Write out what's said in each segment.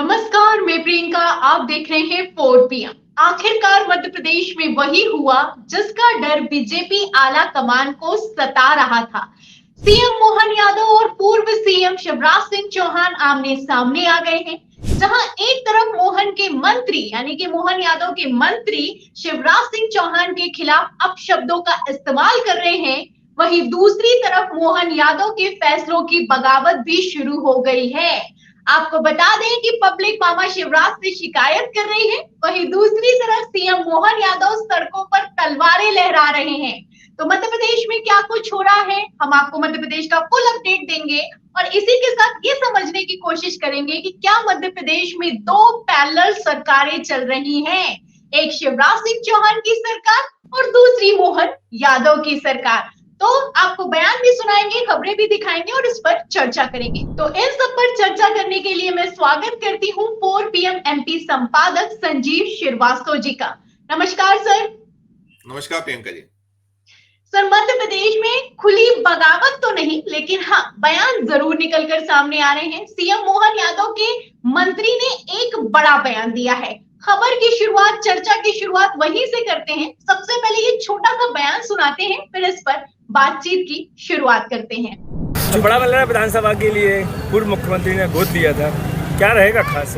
नमस्कार, मैं प्रियंका। आप देख रहे हैं 4 पीएम। आखिरकार मध्य प्रदेश में वही हुआ जिसका डर बीजेपी आला कमान को सता रहा था। सीएम मोहन यादव और पूर्व सीएम शिवराज सिंह चौहान आमने सामने आ गए हैं। जहां एक तरफ मोहन के मंत्री यानी कि मोहन यादव के मंत्री शिवराज सिंह चौहान के खिलाफ अपशब्दों का इस्तेमाल कर रहे हैं, वहीं दूसरी तरफ मोहन यादव के फैसलों की बगावत भी शुरू हो गई है। आपको बता दें कि पब्लिक मामा शिवराज से शिकायत कर रही है, वहीं दूसरी तरफ सीएम मोहन यादव सड़कों पर तलवारें लहरा रहे हैं। तो मध्य प्रदेश में क्या कुछ हो रहा है, हम आपको मध्य प्रदेश का फुल अपडेट देंगे और इसी के साथ ये समझने की कोशिश करेंगे कि क्या मध्य प्रदेश में दो पैरेलल सरकारें चल रही हैं, एक शिवराज सिंह चौहान की सरकार और दूसरी मोहन यादव की सरकार। तो आपको बयान भी सुनाएंगे, खबरें भी दिखाएंगे और इस पर चर्चा करेंगे। तो इन सब पर चर्चा करने के लिए मैं स्वागत करती हूँ 4 पीएम एमपी संपादक संजीव श्रीवास्तव जी का। नमस्कार सर। नमस्कार प्रियंका जी। सर, मध्य प्रदेश में खुली बगावत तो नहीं, लेकिन हाँ बयान जरूर निकलकर सामने आ रहे हैं। सीएम मोहन यादव के मंत्री ने एक बड़ा बयान दिया है। खबर की शुरुआत, चर्चा की शुरुआत वहीं से करते हैं। सबसे पहले ये छोटा सा बयान सुनाते हैं, फिर इस पर बातचीत की शुरुआत करते हैं। जो बड़ा बल्ला विधानसभा के लिए पूर्व मुख्यमंत्री ने गोद दिया था, क्या रहेगा खास?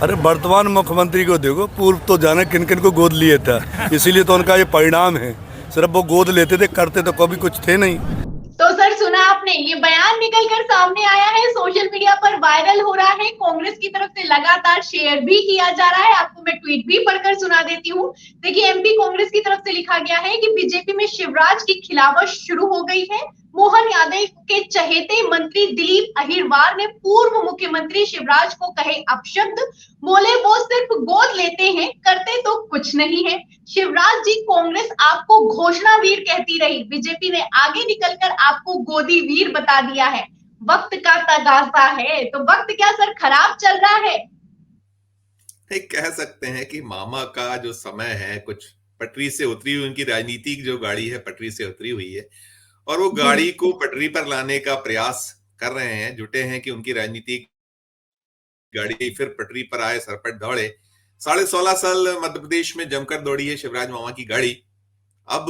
अरे वर्तमान मुख्यमंत्री को देखो, पूर्व तो जाने किन किन को गोद लिए था, इसीलिए तो उनका ये परिणाम है। सिर्फ वो गोद लेते थे, करते तो कभी कुछ थे नहीं। तो सर, सुना आपने, ये बयान निकलकर सामने आया है, सोशल मीडिया पर वायरल हो रहा है, कांग्रेस की तरफ से लगातार शेयर भी किया जा रहा है। आपको मैं ट्वीट भी पढ़कर सुना देती हूँ। देखिए, एमपी कांग्रेस की तरफ से लिखा गया है कि बीजेपी में शिवराज की खिलाफत शुरू हो गई है। मोहन यादव के चहेते मंत्री दिलीप अहिरवार ने पूर्व मुख्यमंत्री शिवराज को कहे अपशब्द, बोले वो सिर्फ गोद लेते हैं, करते तो कुछ नहीं है। शिवराज जी, कांग्रेस आपको घोषणा वीर कहती रही, बीजेपी ने आगे निकलकर आपको गोदी वीर बता दिया है। वक्त का तगाजा है, तो वक्त क्या सर खराब चल रहा है? कह सकते हैं कि मामा का जो समय है कुछ पटरी से उतरी हुई, उनकी राजनीतिक जो गाड़ी है पटरी से उतरी हुई है और वो गाड़ी को पटरी पर लाने का प्रयास कर रहे हैं, जुटे हैं कि उनकी राजनीतिक गाड़ी फिर पटरी पर आए, सर पर दौड़े। 16.5 साल मध्य प्रदेश में जमकर दौड़ी है शिवराज मामा की गाड़ी। अब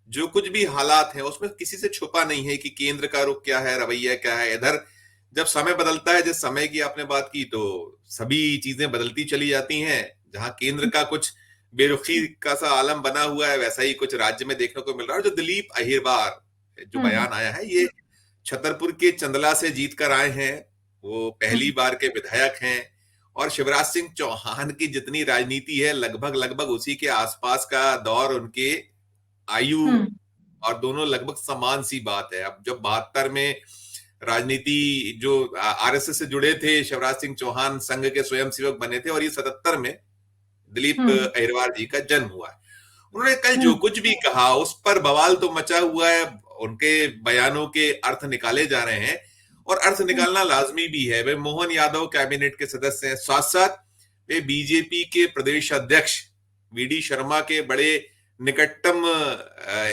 जो कुछ भी हालात हैं उसमें किसी से छुपा नहीं है कि केंद्र का रुख क्या है, रवैया क्या है। इधर जब समय बदलता है, जिस समय की आपने बात की, तो सभी चीजें बदलती चली जाती हैं। जहां केंद्र का कुछ बेरुखी का सा आलम बना हुआ है, वैसा ही कुछ राज्य में देखने को मिल रहा है। जो दिलीप अहिरवार जो बयान आया है, ये छतरपुर के चंदला से जीत कर आए हैं, वो पहली बार के विधायक हैं और शिवराज सिंह चौहान की जितनी राजनीति है लगभग लगभग उसी के आसपास का दौर, उनके आयु और दोनों लगभग समान सी बात है। अब जब 72 में राजनीति जो आरएसएस से जुड़े थे, शिवराज सिंह चौहान संघ के स्वयंसेवक बने थे और ये 77 में दिलीप अहिरवार जी का जन्म हुआ है। उन्होंने कल जो कुछ भी कहा उस पर बवाल तो मचा हुआ है। उनके बयानों के अर्थ निकाले जा रहे हैं और अर्थ निकालना लाजमी भी है। वे मोहन यादव कैबिनेट के सदस्य हैं, साथ साथ वे बीजेपी के प्रदेश अध्यक्ष वीडी शर्मा के बड़े निकटतम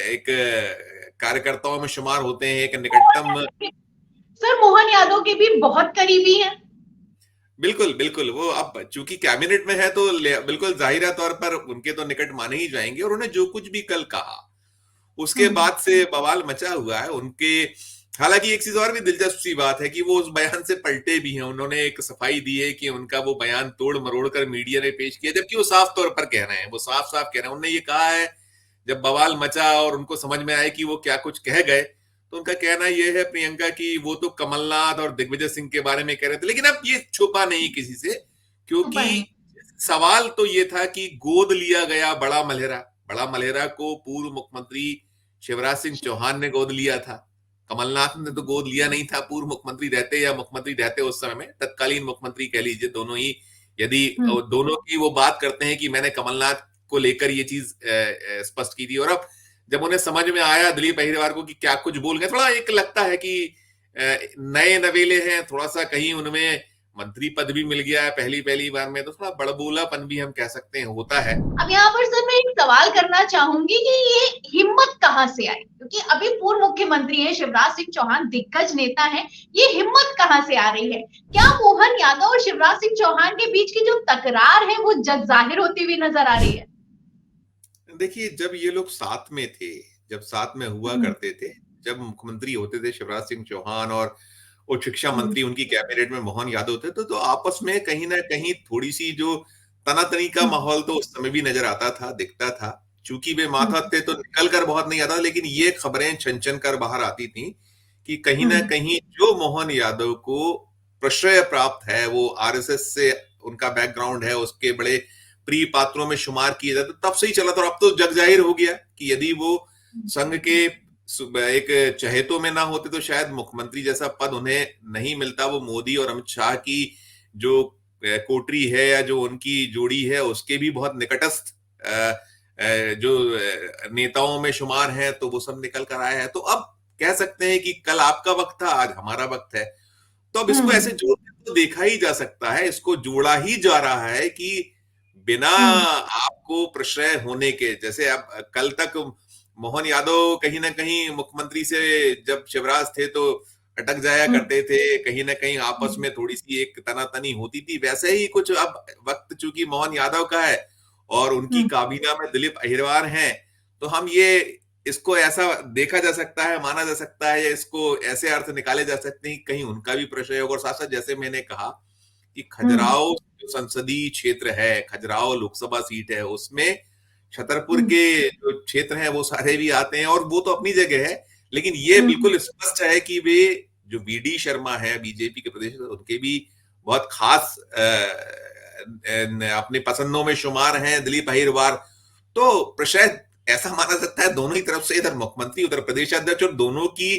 एक कार्यकर्ताओं में शुमार होते हैं, एक निकटतम। सर, मोहन यादव के भी बहुत करीबी हैं। बिल्कुल बिल्कुल, वो अब चूंकि कैबिनेट में है तो बिल्कुल जाहिरा तौर पर उनके तो निकट माने ही जाएंगे। और उन्होंने जो कुछ भी कल कहा उसके बाद से बवाल मचा हुआ है उनके। हालांकि एक चीज और भी दिलचस्प सी बात है कि वो उस बयान से पलटे भी हैं। उन्होंने एक सफाई दी है कि उनका वो बयान तोड़ मरोड़ कर मीडिया ने पेश किया, जबकि वो साफ तौर पर कह रहे हैं, वो साफ साफ कह रहे हैं। उन्होंने ये कहा है, जब बवाल मचा और उनको समझ में आया कि वो क्या कुछ कह गए, तो उनका कहना यह है प्रियंका कि वो तो कमलनाथ और दिग्विजय सिंह के बारे में कह रहे थे, लेकिन अब ये छुपा नहीं किसी से, क्योंकि सवाल तो ये था कि गोद लिया गया बड़ा मल्हेरा को पूर्व मुख्यमंत्री शिवराज सिंह चौहान ने गोद लिया था। कमलनाथ ने तो गोद लिया नहीं था, पूर्व मुख्यमंत्री रहते या मुख्यमंत्री रहते उस समय में, तत्कालीन मुख्यमंत्री कह लीजिए, दोनों ही। यदि दोनों की वो बात करते हैं कि मैंने कमलनाथ को लेकर ये चीज स्पष्ट की थी। और अब जब उन्हें समझ में आया दिलीप अहिरवार को कि क्या कुछ बोल गए, थोड़ा एक लगता है कि नए नवेले हैं, थोड़ा सा कहीं उनमें मंत्री पद भी मिल गया है पहली बार में, तो थोड़ा बड़बोलापन भी हम कह सकते हैं होता है। अब यहाँ पर सर मैं एक सवाल करना चाहूंगी कि ये हिम्मत कहाँ से आई, क्योंकि अभी पूर्व मुख्यमंत्री हैं शिवराज सिंह चौहान, दिग्गज नेता हैं, ये हिम्मत कहाँ से आ रही है? क्या मोहन यादव और शिवराज सिंह चौहान के बीच की जो तकरार है वो जग जाहिर होती हुई नजर आ रही है? देखिए, जब ये लोग साथ में थे, जब साथ में हुआ करते थे, जब मुख्यमंत्री होते थे शिवराज सिंह चौहान और उच्च शिक्षा मंत्री उनकी कैबिनेट में मोहन यादव थे, तो आपस में कहीं ना कहीं थोड़ी सी जो तनातनी का माहौल तो उस समय भी नजर आता था, दिखता था। चूंकि वे माथा थे तो निकल कर बहुत नहीं आता, लेकिन ये खबरें छन कर बाहर आती थी कि कहीं ना कहीं जो मोहन यादव को प्रश्रय प्राप्त है, वो आरएसएस से उनका बैकग्राउंड है, उसके बड़े प्रिय पात्रों में शुमार किए जाते, तब से ही चला था। और अब तो जग जाहिर हो गया कि यदि वो संघ के एक चहेतों में ना होते तो शायद मुख्यमंत्री जैसा पद उन्हें नहीं मिलता। वो मोदी और अमित शाह की जो कोटरी है या जो उनकी जोड़ी है उसके भी बहुत निकटस्थ जो नेताओं में शुमार है, तो वो सब निकल कर आया है। तो अब कह सकते हैं कि कल आपका वक्त था, आज हमारा वक्त है। तो अब इसको ऐसे जोड़कर तो देखा ही जा सकता है, इसको जोड़ा ही जा रहा है कि बिना आपको प्रश्रय होने के, जैसे अब कल तक मोहन यादव कहीं ना कहीं मुख्यमंत्री से जब शिवराज थे तो अटक जाया करते थे, कहीं ना कहीं आपस में थोड़ी सी एक तनातनी होती थी, वैसे ही कुछ अब वक्त चूंकि मोहन यादव का है और उनकी काबीना में दिलीप अहिरवार हैं, तो हम ये इसको ऐसा देखा जा सकता है, माना जा सकता है, इसको ऐसे अर्थ निकाले जा सकते हैं कहीं उनका भी प्रश्रय होगा। और साथ साथ जैसे मैंने कहा कि खजुराहो जो संसदीय क्षेत्र है, खजुराहो लोकसभा सीट है, उसमें छतरपुर के जो क्षेत्र हैं वो सारे भी आते हैं और वो तो अपनी जगह है, लेकिन ये बिल्कुल स्पष्ट है कि वे जो वीडी शर्मा है बीजेपी के प्रदेश, उनके भी बहुत खास अपने पसंदों में शुमार हैं दिलीप अहिरवार। तो प्रश्रय ऐसा माना सकता है दोनों ही तरफ से, इधर मुख्यमंत्री उधर प्रदेश अध्यक्ष, और दोनों की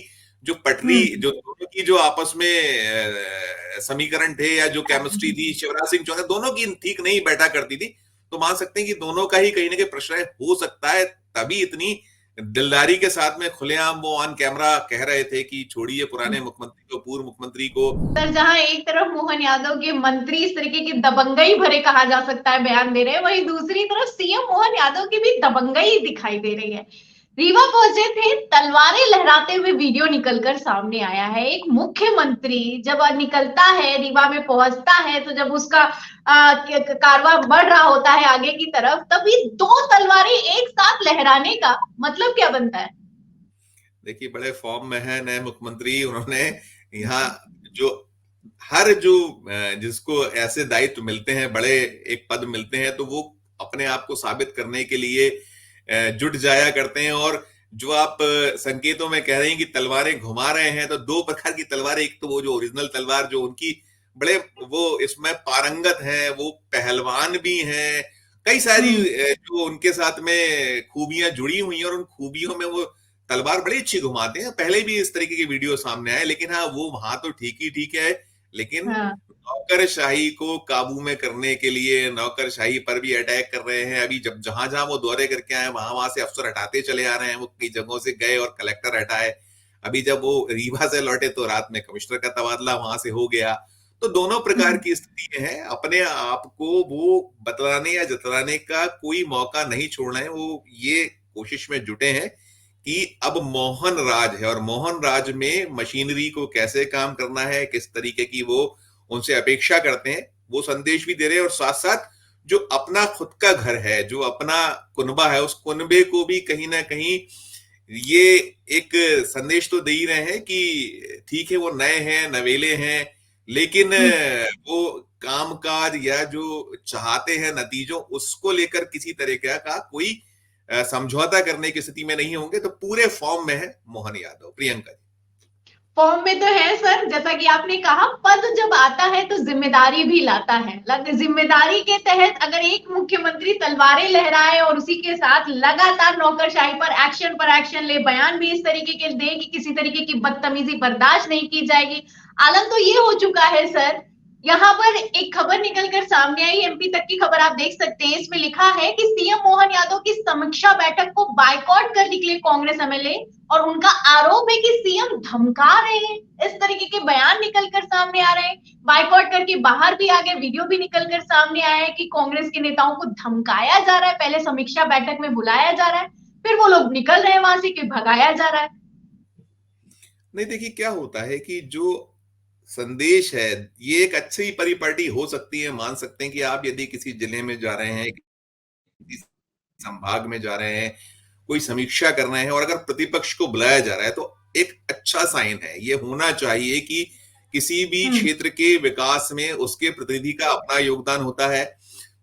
जो पटरी, जो दोनों की जो आपस में समीकरण थे या जो केमिस्ट्री थी, शिवराज सिंह चौहान दोनों की ठीक नहीं बैठा करती थी। तो मान सकते हैं कि दोनों का ही कहीं ना कहीं प्रश्रय हो सकता है, तभी इतनी दिलदारी के साथ में खुलेआम वो ऑन कैमरा कह रहे थे कि छोड़िए पुराने मुख्यमंत्री को, पूर्व मुख्यमंत्री को। सर, जहां एक तरफ मोहन यादव के मंत्री इस तरीके की दबंगई भरे कहा जा सकता है बयान दे रहे हैं, वहीं दूसरी तरफ सीएम मोहन यादव की भी दबंगई दिखाई दे रही है। रीवा पहुंचे थे, तलवारें लहराते हुए वीडियो निकलकर सामने आया है। एक मुख्यमंत्री जब निकलता है, रीवा में पहुंचता है, तो जब उसका कारवां बढ़ रहा होता है आगे की तरफ, तभी दो तलवारें एक साथ लहराने का मतलब क्या बनता है? देखिए, बड़े फॉर्म में है नए मुख्यमंत्री। उन्होंने यहाँ जो हर जो जिसको ऐसे दायित्व मिलते हैं, बड़े एक पद मिलते हैं, तो वो अपने आप को साबित करने के लिए जुट जाया करते हैं। और जो आप संकेतों में कह रहे हैं कि तलवारें घुमा रहे हैं, तो दो प्रकार की तलवारें, एक तो वो जो ओरिजिनल तलवार जो उनकी बड़े वो इसमें पारंगत है, वो पहलवान भी हैं, कई सारी जो उनके साथ में खूबियां जुड़ी हुई हैं, और उन खूबियों में वो तलवार बड़ी अच्छी घुमाते हैं। पहले भी इस तरीके की वीडियो सामने आए, लेकिन हाँ, वो वहां तो ठीक है, लेकिन नौकरशाही को काबू में करने के लिए नौकरशाही पर भी अटैक कर रहे हैं। अभी जब जहां जहां वो दौरे करके आए, वहां से अफसर हटाते चले आ रहे हैं। वो कई जगहों से गए और कलेक्टर हटाए। अभी जब वो रीवा से लौटे तो रात में कमिश्नर का तबादला वहां से हो गया। तो दोनों प्रकार की स्थिति है, अपने आप को वो बतलाने या जतलाने का कोई मौका नहीं छोड़ना है। वो ये कोशिश में जुटे हैं कि अब मोहन राज है, और मोहन राज में मशीनरी को कैसे काम करना है, किस तरीके की वो उनसे अपेक्षा करते हैं, वो संदेश भी दे रहे हैं। और साथ साथ जो अपना खुद का घर है, जो अपना कुनबा है, उस कुनबे को भी कहीं ना कहीं ये एक संदेश तो दे ही रहे हैं कि ठीक है वो नए हैं, नवेले हैं, लेकिन वो कामकाज या जो चाहते हैं नतीजों, उसको लेकर किसी तरीके का कोई समझौता करने की स्थिति में नहीं होंगे। तो पूरे फॉर्म में है मोहन यादव। प्रियंका जी, फॉर्म में तो है सर, जैसा कि आपने कहा, पद जब आता है तो जिम्मेदारी भी लाता है। जिम्मेदारी के तहत अगर एक मुख्यमंत्री तलवारें लहराए और उसी के साथ लगातार नौकरशाही पर एक्शन ले, बयान भी इस तरीके के दे कि किसी तरीके की बदतमीजी बर्दाश्त नहीं की जाएगी, आलम तो ये हो चुका है सर। यहाँ पर एक खबर निकलकर सामने आई, एमपी तक की खबर आप देख सकते हैं। इसमें लिखा है कि सीएम मोहन यादव की समीक्षा बैठक को बायकॉट कर निकले कांग्रेस एमएलए, और उनका आरोप है कि सीएम धमका रहे हैं। इस तरीके के बयान निकलकर सामने आ रहे हैं। बाइकआउट करके बाहर भी आ गए, वीडियो भी निकल कर सामने आया है कि कांग्रेस के नेताओं को धमकाया जा रहा है, पहले समीक्षा बैठक में बुलाया जा रहा है, फिर वो लोग निकल रहे हैं वहां से कि भगाया जा रहा है। नहीं, देखिए क्या होता है कि जो संदेश है ये एक अच्छी परिपाटी हो सकती है, मान सकते हैं कि आप यदि किसी जिले में जा रहे हैं, किसी संभाग में जा रहे हैं, कोई समीक्षा कर रहे हैं और अगर प्रतिपक्ष को बुलाया जा रहा है तो एक अच्छा साइन है। ये होना चाहिए कि किसी भी क्षेत्र के विकास में उसके प्रतिनिधि का अपना योगदान होता है,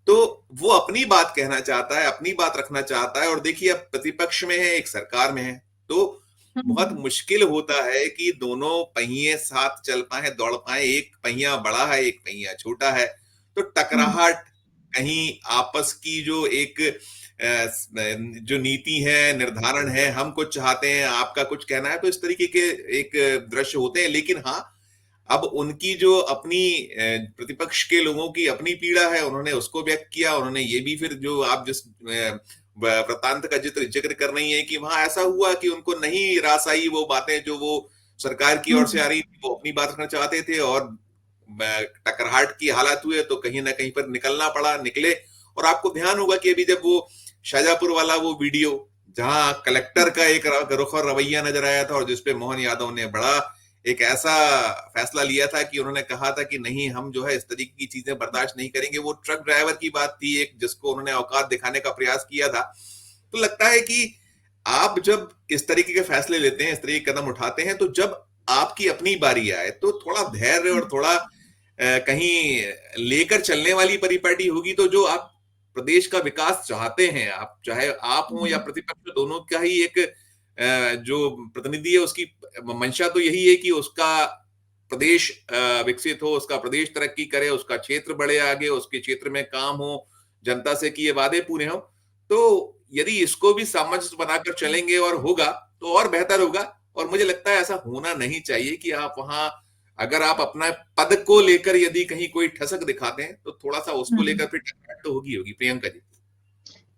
तो वो अपनी बात कहना चाहता है, अपनी बात रखना चाहता है। और देखिए अब प्रतिपक्ष में है, एक सरकार में है, तो बहुत मुश्किल होता है कि दोनों पहिए साथ चल पाए, दौड़ पाए। एक पहिया बड़ा है, एक पहिया छोटा है, तो टकराहट कहीं आपस की जो एक जो नीति है, निर्धारण है, हम कुछ चाहते हैं, आपका कुछ कहना है, तो इस तरीके के एक दृश्य होते हैं। लेकिन हाँ, अब उनकी जो अपनी प्रतिपक्ष के लोगों की अपनी पीड़ा है, उन्होंने उसको व्यक्त किया। उन्होंने ये भी फिर जो आप जिस वृत्तांत का जिक्र कर रही है कि वहां ऐसा हुआ कि उनको नहीं रास आई वो बातें जो वो सरकार की ओर से आ रही थी, वो अपनी बात रखना चाहते थे और टकराहट की हालत हुए तो कहीं ना कहीं पर निकलना पड़ा, निकले। और आपको ध्यान होगा कि अभी जब वो शाजापुर वाला वो वीडियो जहां कलेक्टर का एक रुख और रवैया नजर आया था और जिसपे मोहन यादव ने बड़ा एक ऐसा फैसला लिया था कि उन्होंने कहा था कि नहीं, हम जो है इस तरीके की चीजें बर्दाश्त नहीं करेंगे। वो ट्रक ड्राइवर की बात थी एक, जिसको उन्होंने औकात दिखाने का प्रयास किया था। तो लगता है कि आप जब इस तरीके के फैसले लेते हैं, इस तरीके के कदम उठाते हैं, तो जब आपकी अपनी बारी आए तो थोड़ा धैर्य और थोड़ा कहीं लेकर चलने वाली परिपाटी होगी। तो जो आप प्रदेश का विकास चाहते हैं, आप चाहे आप हो या प्रतिपक्ष, दोनों का ही एक जो प्रतिनिधि है उसकी मंशा तो यही है कि उसका प्रदेश विकसित हो, उसका प्रदेश तरक्की करे, उसका क्षेत्र बढ़े आगे, उसके क्षेत्र में काम हो, जनता से किए वादे पूरे हो। तो यदि इसको भी सामंजस्य बनाकर चलेंगे और होगा तो और बेहतर होगा। और मुझे लगता है ऐसा होना नहीं चाहिए कि आप वहां अगर आप अपना पद को लेकर यदि कहीं कोई ठसक दिखाते हैं तो थोड़ा सा उसको लेकर फिर टकराहट तो होगी। प्रियंका जी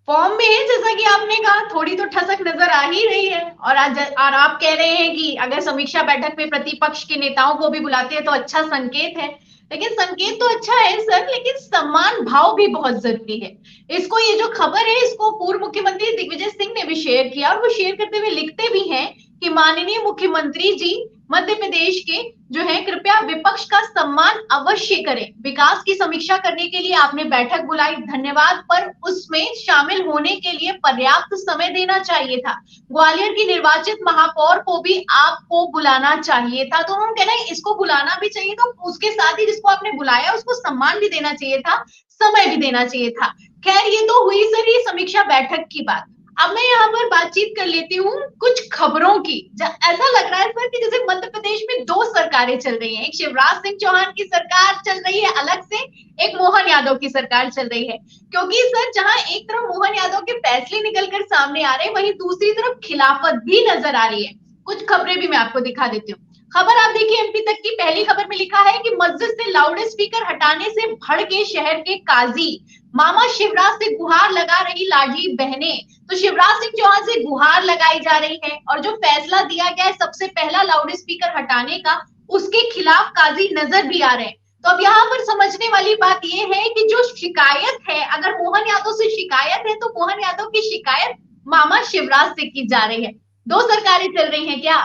फॉर्म में है, जैसा कि आपने कहा, थोड़ी तो ठसक नजर आ ही रही है। और आज और आप कह रहे हैं कि अगर समीक्षा बैठक में प्रतिपक्ष के नेताओं को भी बुलाते हैं तो अच्छा संकेत है। लेकिन संकेत तो अच्छा है सर, लेकिन सम्मान भाव भी बहुत जरूरी है। इसको, ये जो खबर है, इसको पूर्व मुख्यमंत्री दिग्विजय सिंह ने भी शेयर किया और वो शेयर करते हुए लिखते भी हैं कि माननीय मुख्यमंत्री जी मध्य प्रदेश के जो है, कृपया विपक्ष का सम्मान अवश्य करें। विकास की समीक्षा करने के लिए आपने बैठक बुलाई, धन्यवाद, पर उसमें शामिल होने के लिए पर्याप्त समय देना चाहिए था। ग्वालियर की निर्वाचित महापौर को भी आपको बुलाना चाहिए था। तो उन्होंने कहना है इसको बुलाना भी चाहिए, तो उसके साथ ही जिसको आपने बुलाया उसको सम्मान भी देना चाहिए था, समय भी देना चाहिए था। खैर, ये तो हुई सर ये समीक्षा बैठक की बात। अब मैं यहाँ पर बातचीत कर लेती हूँ कुछ खबरों की। ऐसा लग रहा है सर कि जैसे मध्य प्रदेश में दो सरकारें चल रही हैं, एक शिवराज सिंह चौहान की सरकार चल रही है अलग से, एक मोहन यादव की सरकार चल रही है। क्योंकि सर जहां एक तरफ मोहन यादव के फैसले निकलकर सामने आ रहे हैं, वहीं दूसरी तरफ खिलाफत भी नजर आ रही है। कुछ खबरें भी मैं आपको दिखा देती हूँ। खबर आप देखिए, एमपी तक की पहली खबर में लिखा है कि मस्जिद से लाउड स्पीकर हटाने से भड़के शहर के काजी, मामा शिवराज से गुहार लगा रही लाडली बहनें। तो शिवराज सिंह चौहान से गुहार लगाई जा रही है और जो फैसला दिया गया है सबसे पहला लाउड स्पीकर हटाने का, उसके खिलाफ काजी नजर भी आ रहे हैं। तो अब यहाँ पर समझने वाली बात यह है कि जो शिकायत है, अगर मोहन यादव से शिकायत है तो मोहन यादव की शिकायत मामा शिवराज से की जा रही है। दो सरकारें चल रही हैं क्या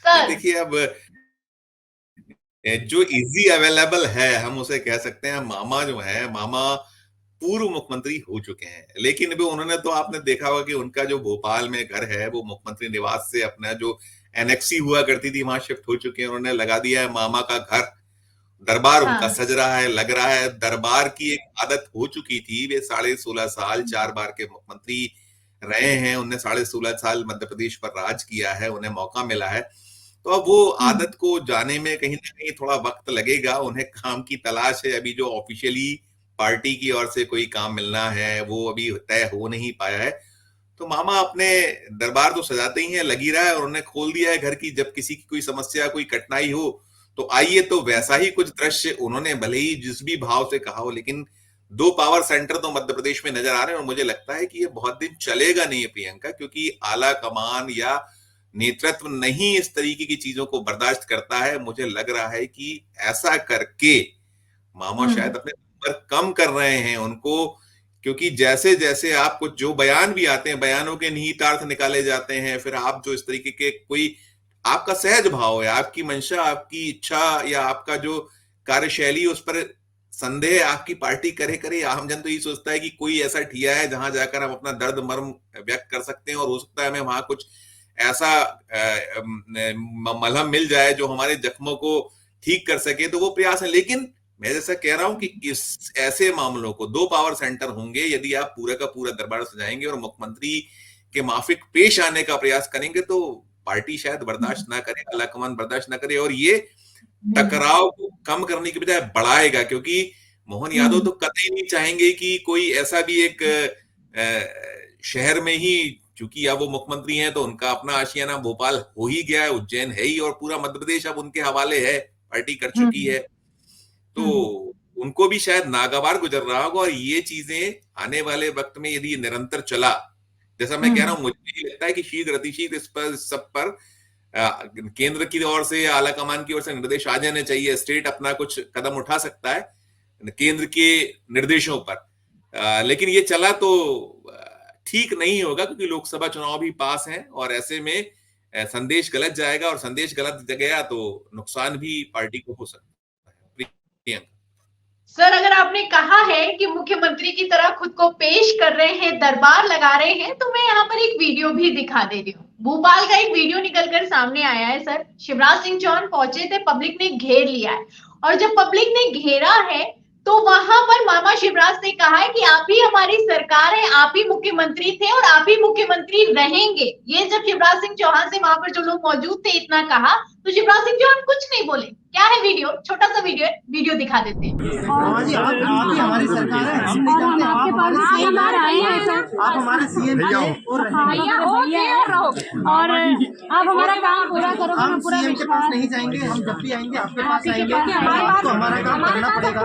सर? देखिए, अब जो इजी अवेलेबल है हम उसे कह सकते हैं। मामा जो है, मामा पूर्व मुख्यमंत्री हो चुके हैं, लेकिन भी उन्होंने तो आपने देखा होगा कि उनका जो भोपाल में घर है वो मुख्यमंत्री निवास से अपना जो एनेक्सी हुआ करती थी वहां शिफ्ट हो चुके हैं। उन्होंने लगा दिया है मामा का घर, दरबार उनका सज रहा है, लग रहा है। दरबार की एक आदत हो चुकी थी, वे 16.5 साल 4 बार के मुख्यमंत्री रहे हैं, उन्हें 16.5 साल मध्य प्रदेश पर राज किया है, उन्हें मौका मिला है। तो अब वो आदत को जाने में कहीं ना कहीं थोड़ा वक्त लगेगा। उन्हें काम की तलाश है, अभी जो ऑफिशियली पार्टी की ओर से कोई काम मिलना है वो अभी तय हो नहीं पाया है। तो मामा अपने दरबार तो सजाते ही हैं, लगी रहा है, और उन्हें खोल दिया है घर की। जब किसी की कोई समस्या, कोई कठिनाई हो तो आइए। तो वैसा ही कुछ दृश्य उन्होंने भले ही जिस भी भाव से कहा हो, लेकिन 2 पावर सेंटर तो मध्य प्रदेश में नजर आ रहे हैं। और मुझे लगता है कि ये बहुत दिन चलेगा नहीं है प्रियंका, क्योंकि आला कमान या नेतृत्व नहीं इस तरीके की चीजों को बर्दाश्त करता है। मुझे लग रहा है कि ऐसा करके मामा शायद अपने नंबर कम कर रहे हैं उनको, क्योंकि जैसे जैसे आप कुछ जो बयान भी आते हैं, बयानों के निहितार्थ निकाले जाते हैं, फिर आप जो इस तरीके के कोई आपका सहज भाव है, आपकी मंशा, आपकी इच्छा या आपका जो कार्यशैली, उस पर संदेह आपकी पार्टी करे, आम जन तो यही सोचता है कि कोई ऐसा ठिया है जहां जाकर हम अपना दर्द मर्म व्यक्त कर सकते हैं और हो सकता है हमें वहां कुछ ऐसा मलहम मिल जाए जो हमारे जख्मों को ठीक कर सके, तो वो प्रयास है। लेकिन मैं जैसा कह रहा हूं कि इस ऐसे मामलों को 2 पावर सेंटर होंगे, यदि आप पूरा का पूरा दरबार सजाएंगे और मुख्यमंत्री के माफिक पेश आने का प्रयास करेंगे तो पार्टी शायद बर्दाश्त ना करे, आलाकमान बर्दाश्त ना करे और ये टकराव को कम करने की बजाय बढ़ाएगा, क्योंकि मोहन यादव तो कतई नहीं चाहेंगे कि कोई ऐसा भी एक शहर में ही, चूंकि अब वो मुख्यमंत्री हैं तो उनका अपना आशियाना भोपाल हो ही गया है, उज्जैन है ही और पूरा मध्य प्रदेश अब उनके हवाले है, पार्टी कर चुकी है, तो उनको भी शायद नागवार गुजर रहा होगा। और ये चीजें आने वाले वक्त में यदि निरंतर चला, जैसा मैं कह रहा हूं, मुझे लगता है कि शीघ्र अतिशीघ्र इस पर सब पर केंद्र की ओर से, आला कमान की ओर से निर्देश आ जाने चाहिए। स्टेट अपना कुछ कदम उठा सकता है केंद्र के निर्देशों पर, लेकिन ये चला तो ठीक नहीं होगा, क्योंकि लोकसभा चुनाव भी पास हैं और ऐसे में संदेश गलत जाएगा और संदेश गलत गया तो नुकसान भी पार्टी को हो सकता है। प्रियंका सर, अगर आपने कहा है कि मुख्यमंत्री की तरह खुद को पेश कर रहे हैं, दरबार लगा रहे हैं, तो मैं यहाँ पर एक वीडियो भी दिखा दे रही हूँ। भोपाल का एक वीडियो निकलकर सामने आया है सर। शिवराज सिंह चौहान पहुंचे थे, पब्लिक ने घेर लिया है और जब पब्लिक ने घेरा है तो वहां पर मामा शिवराज ने कहा है कि आप ही हमारी सरकार है, आप ही मुख्यमंत्री थे और आप ही मुख्यमंत्री रहेंगे। ये जब शिवराज सिंह चौहान से वहां पर जो लोग मौजूद थे इतना कहा तो शिवराज सिंह चौहान कुछ नहीं बोले। क्या है वीडियो, छोटा सा वीडियो है, वीडियो दिखा देते हैं। जी, आप ही हमारी सरकार है, हम नहीं जानते, आप हमारे सीएम आप हमारे सीएम और आप हमारा काम पूरा करो। हम सीएम के पास नहीं जाएंगे, हम जब भी आएंगे आपके पास आएंगे, आपको हमारा काम करना पड़ेगा।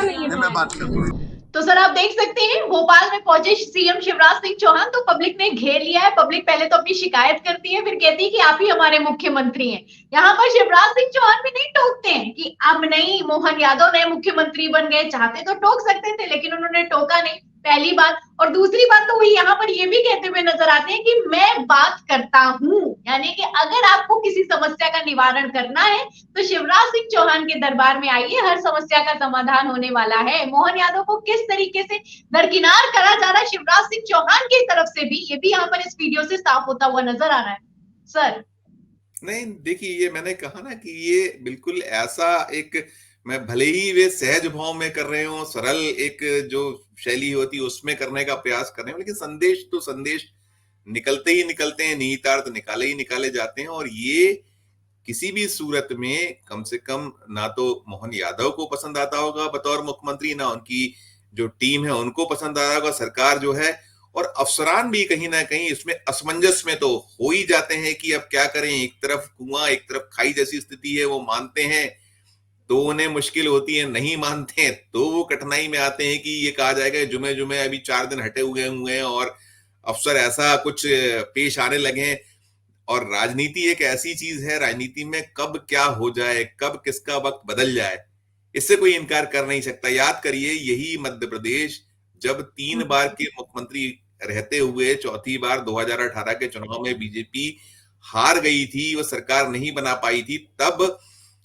मैं बात करूँ तो सर आप देख सकते हैं भोपाल में पहुंचे सीएम शिवराज सिंह चौहान तो पब्लिक ने घेर लिया है। पब्लिक पहले तो अपनी शिकायत करती है, फिर कहती है कि आप ही हमारे मुख्यमंत्री हैं। यहाँ पर शिवराज सिंह चौहान भी नहीं टोकते हैं कि अब नहीं, मोहन यादव नए मुख्यमंत्री बन गए, चाहते तो टोक सकते थे लेकिन उन्होंने टोका नहीं, पहली बात। और दूसरी बात तो वही यहाँ पर ये भी कहते हुए नजर आते हैं कि मैं बात करता हूँ, यानी कि अगर आपको किसी समस्या का निवारण करना है तो शिवराज सिंह चौहान के दरबार में आइए, हर समस्या का समाधान होने वाला है। मोहन यादव को किस तरीके से दरकिनार करा जा रहा है शिवराज सिंह चौहान की तरफ से भी, ये भी यहाँ पर इस वीडियो से साफ होता हुआ नजर आ रहा है सर। नहीं, देखिए, ये मैंने कहा ना कि ये बिल्कुल ऐसा एक, मैं भले ही वे सहज भाव में कर रहे हो, सरल एक जो शैली होती है उसमें करने का प्रयास कर रहे हो, लेकिन संदेश तो संदेश निकलते ही निकलते हैं, निहितार्थ निकाले ही निकाले जाते हैं। और ये किसी भी सूरत में कम से कम ना तो मोहन यादव को पसंद आता होगा बतौर मुख्यमंत्री, ना उनकी जो टीम है उनको पसंद आ रहा होगा, सरकार जो है, और अफसरान भी कहीं ना कहीं इसमें असमंजस में तो हो ही जाते हैं कि अब क्या करें। एक तरफ कुआं, एक तरफ खाई जैसी स्थिति है। वो मानते हैं तो उन्हें मुश्किल होती है, नहीं मानते हैं तो वो कठिनाई में आते हैं कि ये कहा जाएगा जुमे जुमे अभी 4 दिन हटे हुए हैं और अफसर ऐसा कुछ पेश आने लगे हैं। और राजनीति एक ऐसी चीज है, राजनीति में कब क्या हो जाए, कब किसका वक्त बदल जाए, इससे कोई इनकार कर नहीं सकता। याद करिए, यही मध्य प्रदेश जब 3 बार के मुख्यमंत्री रहते हुए चौथी बार 2018 के चुनाव में बीजेपी हार गई थी, वो सरकार नहीं बना पाई थी, तब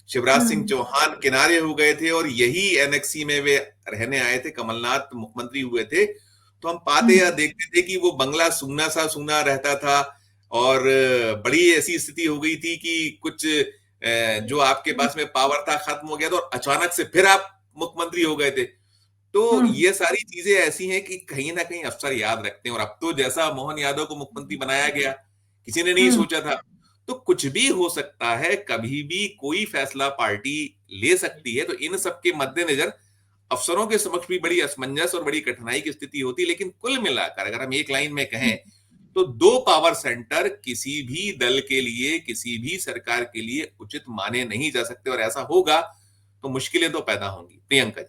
शिवराज सिंह चौहान किनारे हो गए थे और यही एनेक्सी में वे रहने आए थे, कमलनाथ मुख्यमंत्री हुए थे। तो हम पाते या देखते थे कि वो बंगला सूना सा सूना रहता था और बड़ी ऐसी स्थिति हो गई थी कि कुछ जो आपके पास में पावर था खत्म हो गया था और अचानक से फिर आप मुख्यमंत्री हो गए थे। तो ये सारी चीजें ऐसी हैं कि कहीं ना कहीं अफसर याद रखते हैं। और अब तो जैसा मोहन यादव को मुख्यमंत्री बनाया गया, किसी ने नहीं सोचा था, तो कुछ भी हो सकता है, कभी भी कोई फैसला पार्टी ले सकती है। तो इन सब के मद्देनजर अफसरों के समक्ष भी बड़ी असमंजस और बड़ी कठिनाई की स्थिति होती है। लेकिन कुल मिलाकर अगर हम एक लाइन में कहें तो 2 पावर सेंटर किसी भी दल के लिए, किसी भी सरकार के लिए उचित माने नहीं जा सकते, और ऐसा होगा तो मुश्किलें तो पैदा होंगी। प्रियंका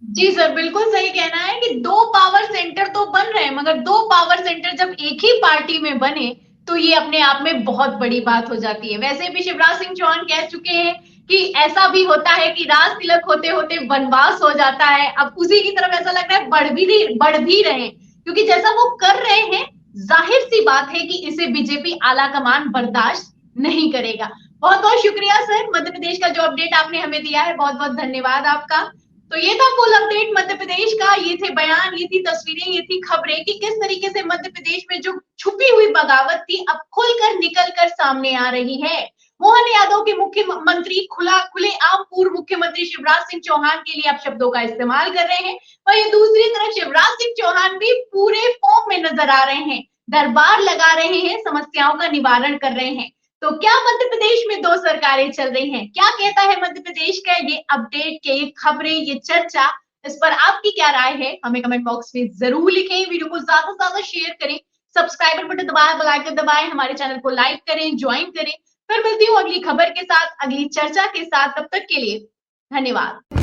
जी सर, बिल्कुल सही कहना है कि 2 पावर सेंटर तो बन रहे हैं, मगर 2 पावर सेंटर जब एक ही पार्टी में बने तो ये अपने आप में बहुत बड़ी बात हो जाती है। वैसे भी शिवराज सिंह चौहान कह चुके हैं कि ऐसा भी होता है कि राज तिलक होते होते वनवास हो जाता है। अब उसी की तरफ ऐसा लग रहा है बढ़ भी रहे हैं, क्योंकि जैसा वो कर रहे हैं जाहिर सी बात है कि इसे बीजेपी आला कमान बर्दाश्त नहीं करेगा। बहुत बहुत शुक्रिया सर, मध्य प्रदेश का जो अपडेट आपने हमें दिया है, बहुत बहुत धन्यवाद आपका। तो ये था फुल अपडेट मध्य प्रदेश का, ये थे बयान, ये थी तस्वीरें, ये थी खबरें कि किस तरीके से मध्य प्रदेश में जो छुपी हुई बगावत थी अब खुलकर निकलकर सामने आ रही है। मोहन यादव के मुख्यमंत्री खुलेआम पूर्व मुख्यमंत्री शिवराज सिंह चौहान के लिए आप शब्दों का इस्तेमाल कर रहे हैं, वहीं दूसरी तरफ शिवराज सिंह चौहान भी पूरे फॉर्म में नजर आ रहे हैं, दरबार लगा रहे हैं, समस्याओं का निवारण कर रहे हैं। तो क्या मध्य प्रदेश में दो सरकारें चल रही हैं? क्या कहता है मध्य प्रदेश का ये अपडेट के, ये खबरें, ये चर्चा, इस पर आपकी क्या राय है? हमें कमेंट बॉक्स में जरूर लिखें, वीडियो को ज्यादा से ज्यादा शेयर करें, सब्सक्राइबर बटन दबाएं, बेल आइकन दबाएं, हमारे चैनल को लाइक करें, ज्वाइन करें। फिर मिलती हूँ अगली खबर के साथ, अगली चर्चा के साथ। तब तक के लिए धन्यवाद।